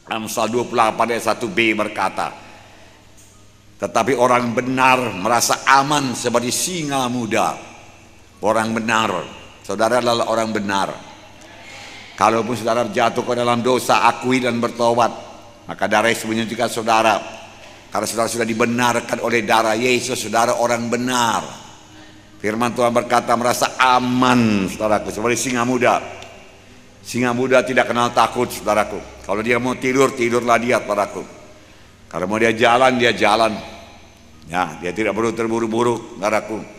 Amsal 28 ayat 1b berkata, tetapi orang benar merasa aman seperti singa muda. Orang benar, saudara adalah orang benar. Kalaupun saudara jatuh ke dalam dosa, akui dan bertobat, maka darah Yesus menyucikan saudara. Karena saudara sudah dibenarkan oleh darah Yesus, saudara orang benar. Firman Tuhan berkata merasa aman, saudaraku, seperti singa muda. Singa muda tidak kenal takut, saudaraku. Kalau dia mau tidur, tidurlah dia, saudaraku. Kalau mau dia jalan, dia jalan. Ya, dia tidak perlu terburu-buru, saudaraku.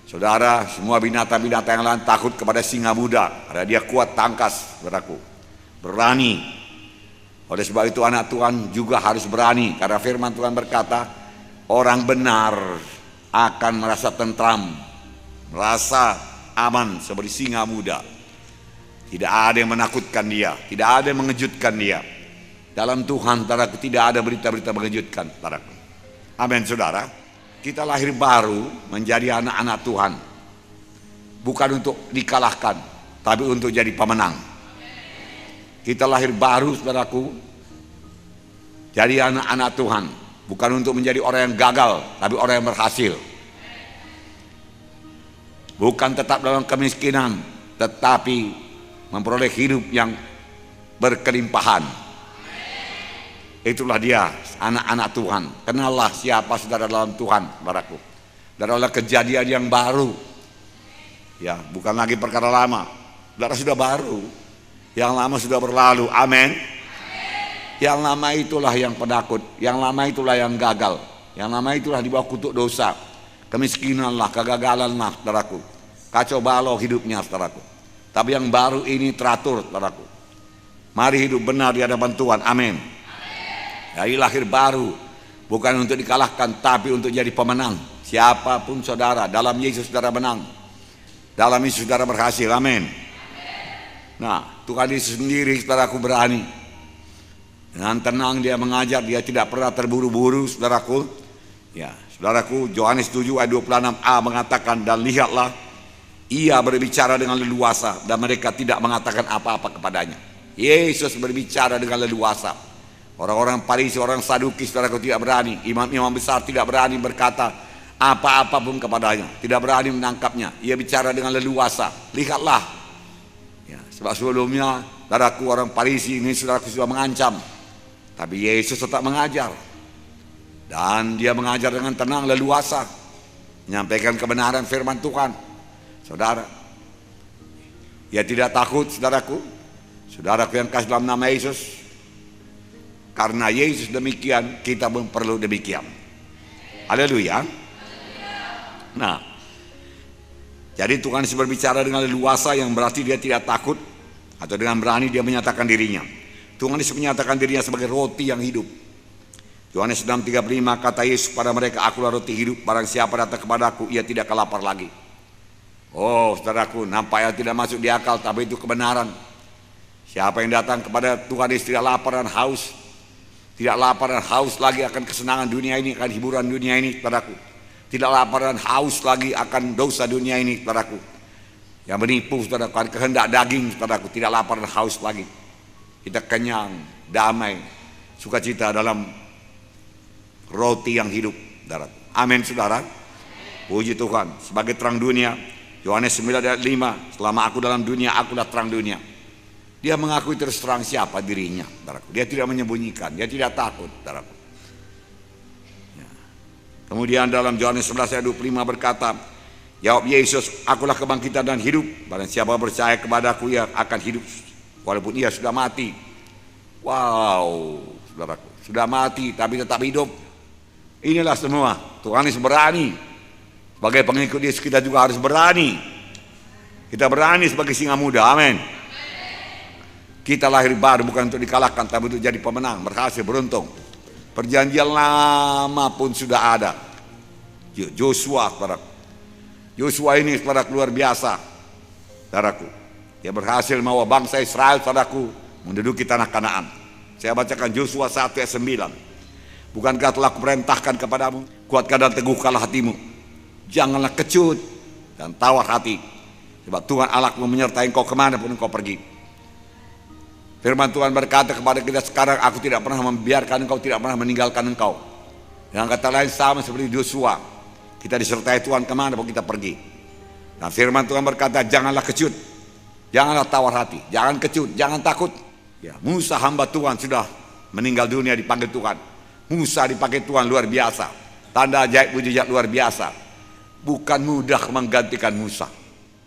Saudara, semua binatang-binatang yang lain takut kepada singa muda, karena dia kuat tangkas, saudaraku. Berani. Oleh sebab itu anak Tuhan juga harus berani, karena firman Tuhan berkata, orang benar akan merasa tentram, merasa aman seperti singa muda. Tidak ada yang menakutkan dia, tidak ada yang mengejutkan dia. Dalam Tuhan, saudaraku, tidak ada berita-berita mengejutkan, saudaraku. Amin, saudara. Kita lahir baru menjadi anak-anak Tuhan, bukan untuk dikalahkan, tapi untuk jadi pemenang. Kita lahir baru, saudaraku, jadi anak-anak Tuhan, bukan untuk menjadi orang yang gagal, tapi orang yang berhasil. Bukan tetap dalam kemiskinan, tetapi memperoleh hidup yang berkelimpahan. Itulah dia, anak-anak Tuhan. Kenallah siapa saudara dalam Tuhan, saudaraku. Dan adalah kejadian yang baru. Ya, bukan lagi perkara lama. Saudara sudah baru. Yang lama sudah berlalu. Amin. Yang lama itulah yang penakut. Yang lama itulah yang gagal. Yang lama itulah di bawah kutuk dosa. Kemiskinanlah, kegagalanlah, saudaraku. Kacau balau hidupnya, saudaraku. Tapi yang baru ini teratur, saudaraku. Mari hidup benar di hadapan Tuhan. Amin. Dari lahir baru, bukan untuk dikalahkan, tapi untuk jadi pemenang. Siapapun saudara, dalam Yesus saudara menang. Dalam Yesus saudara berhasil. Amin. Nah, Tuhan Yesus sendiri, saudaraku, berani. Dengan tenang dia mengajar, dia tidak pernah terburu-buru, saudaraku. Ya, saudaraku, Yohanes 7 ayat 26a mengatakan, dan lihatlah, ia berbicara dengan leluasa, dan mereka tidak mengatakan apa-apa kepadanya. Yesus berbicara dengan leluasa. Orang-orang Farisi, orang Saduki, saudaraku, tidak berani. Imam-imam besar tidak berani berkata apa-apa pun kepadanya, tidak berani menangkapnya. Ia bicara dengan leluasa. Lihatlah. Ya, sebab sebelumnya, saudaraku, orang Farisi ini, saudaraku, sudah mengancam. Tapi Yesus tetap mengajar. Dan dia mengajar dengan tenang, leluasa. Menyampaikan kebenaran firman Tuhan. Saudara, ia tidak takut, saudaraku. Saudaraku yang kasih dalam nama Yesus. Karena Yesus demikian, kita pun perlu demikian. Haleluya. Nah, jadi Tuhan Yesus berbicara dengan leluasa, yang berarti dia tidak takut, atau dengan berani dia menyatakan dirinya. Tuhan Yesus menyatakan dirinya sebagai roti yang hidup. Yohanes 6:35 kata Yesus pada mereka, akulah roti hidup, barang siapa datang kepadaku, ia tidak lapar lagi. Oh, saudaraku, nampaknya tidak masuk di akal, tapi itu kebenaran. Siapa yang datang kepada Tuhan Yesus tidak lapar dan haus, tidak lapar dan haus lagi akan kesenangan dunia ini, akan hiburan dunia ini, saudaraku. Tidak lapar dan haus lagi akan dosa dunia ini, saudaraku. Yang menipu, saudaraku, akan kehendak daging, saudaraku. Tidak lapar dan haus lagi. Kita kenyang, damai, sukacita dalam roti yang hidup, saudaraku. Amin, saudara. Puji Tuhan. Sebagai terang dunia, Yohanes 9 ayat 5, selama aku dalam dunia, akulah terang dunia. Dia mengakui terus terang siapa dirinya, saudaraku. Dia tidak menyembunyikan, dia tidak takut, saudaraku. Ya. Kemudian dalam Yohanes 11 ayat 25 berkata, jawab Yesus, akulah kebangkitan dan hidup. Barang siapa percaya kepadaku, ia akan hidup walaupun ia sudah mati. Wow, saudaraku, sudah mati tapi tetap hidup. Inilah semua Tuhan Yesus berani. Sebagai pengikut Yesus kita juga harus berani. Kita berani sebagai singa muda. Amin. Kita lahir baru bukan untuk dikalahkan, tapi untuk jadi pemenang, berhasil, beruntung. Perjanjian lama pun sudah ada. Joshua, saudaraku. Joshua ini, saudaraku, luar biasa, saudaraku. Dia berhasil membawa bangsa Israel, saudaraku, menduduki tanah Kanaan. Saya bacakan Joshua 1 ayat 9. Bukankah telah kuperintahkan kepadamu, kuatkan dan teguhkanlah hatimu. Janganlah kecut dan tawar hati, sebab Tuhan Allahmu menyertai engkau kemanapun engkau pergi. Firman Tuhan berkata kepada kita sekarang, aku tidak pernah membiarkan engkau, tidak pernah meninggalkan engkau. Yang kata lain sama seperti Yosua, kita disertai Tuhan kemana pun kita pergi. Nah, firman Tuhan berkata, janganlah kecut, janganlah tawar hati, jangan kecut, jangan takut. Ya, Musa hamba Tuhan sudah meninggal dunia, dipanggil Tuhan. Musa dipakai Tuhan luar biasa, tanda ajaib mujizat luar biasa. Bukan mudah menggantikan Musa.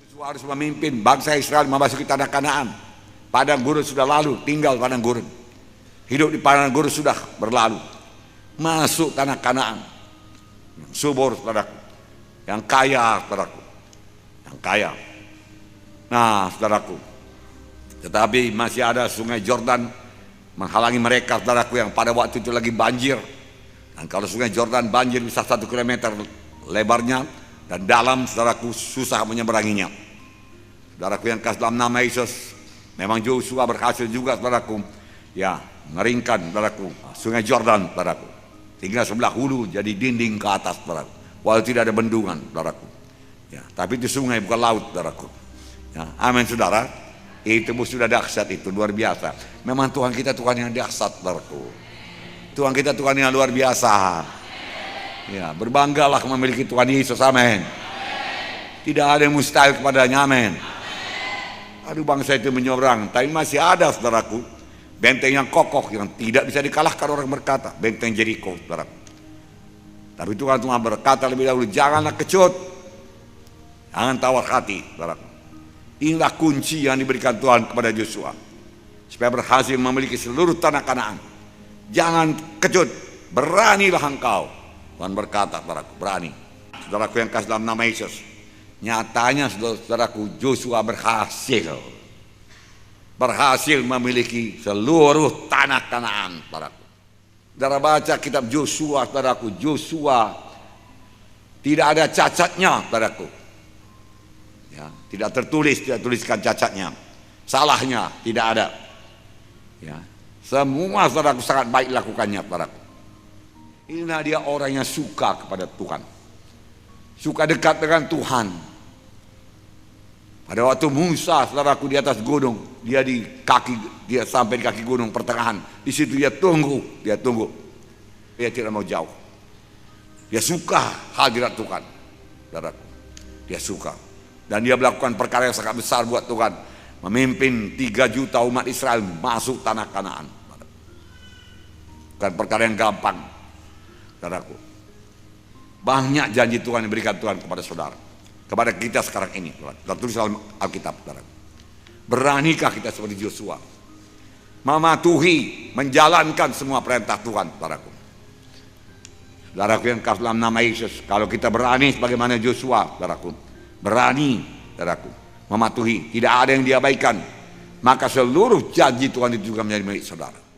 Yosua harus memimpin bangsa Israel memasuki tanah Kanaan. Padang gurun sudah lalu, tinggal padang gurun. Hidup di padang gurun sudah berlalu. Masuk tanah Kanaan. Yang subur, saudaraku. Yang kaya, saudaraku. Yang kaya. Nah, saudaraku. Tetapi masih ada sungai Jordan menghalangi mereka, saudaraku, yang pada waktu itu lagi banjir. Dan kalau sungai Jordan banjir bisa 1 kilometer lebarnya. Dan dalam, saudaraku, susah menyeberanginya. Saudaraku yang kasih dalam nama Yesus, memang Yosua berhasil juga, saudaraku, ya, ngeringkan, saudaraku, sungai Jordan, saudaraku, tinggal sebelah hulu jadi dinding ke atas, saudaraku, walau tidak ada bendungan, saudaraku, ya, tapi itu sungai bukan laut, saudaraku, ya, amin, saudara. Itu sudah dahsyat, itu luar biasa. Memang Tuhan kita Tuhan yang dahsyat, saudaraku. Tuhan kita Tuhan yang luar biasa. Ya, berbanggalah memiliki Tuhan Yesus, amin. Tidak ada yang mustahil kepadanya, amin. Aduh, bangsa itu menyeberang, tapi masih ada, saudaraku, benteng yang kokoh yang tidak bisa dikalahkan orang berkata, benteng Jeriko, saudaraku. Tapi Tuhan berkata lebih dahulu, janganlah kecut, jangan tawar hati, saudaraku. Inilah kunci yang diberikan Tuhan kepada Yosua supaya berhasil memiliki seluruh tanah Kanaan. Jangan kecut, beranilah engkau. Tuhan berkata, saudaraku, berani. Saudaraku yang kasih dalam nama Yesus, nyatanya saudaraku, Yosua berhasil memiliki seluruh tanah Kanaan, saudaraku. Saudara baca kitab Yosua, saudaraku, Yosua tidak ada cacatnya, saudaraku. Ya, tidak tuliskan cacatnya, salahnya tidak ada. Ya, semua, saudaraku, sangat baik lakukannya, saudaraku. Inilah dia orang yang suka kepada Tuhan, suka dekat dengan Tuhan. Pada waktu Musa, saudaraku, di atas gunung, dia sampai di kaki gunung pertengahan. Di situ dia tunggu. Dia tidak mau jauh. Dia suka hadirat Tuhan, saudaraku. Dia suka. Dan dia melakukan perkara yang sangat besar buat Tuhan, memimpin 3 juta umat Israel masuk tanah Kanaan. Bukan perkara yang gampang, saudaraku. Banyak janji Tuhan yang diberikan Tuhan kepada saudara, kepada kita sekarang ini. Kita tulis dalam Alkitab, saudaraku. Beranikah kita seperti Yosua, mematuhi, menjalankan semua perintah Tuhan, saudaraku. Saudaraku yang kasih dalam nama Yesus, kalau kita berani sebagaimana Yosua, saudaraku, berani, saudaraku, mematuhi, tidak ada yang diabaikan, maka seluruh janji Tuhan itu juga menjadi milik saudara.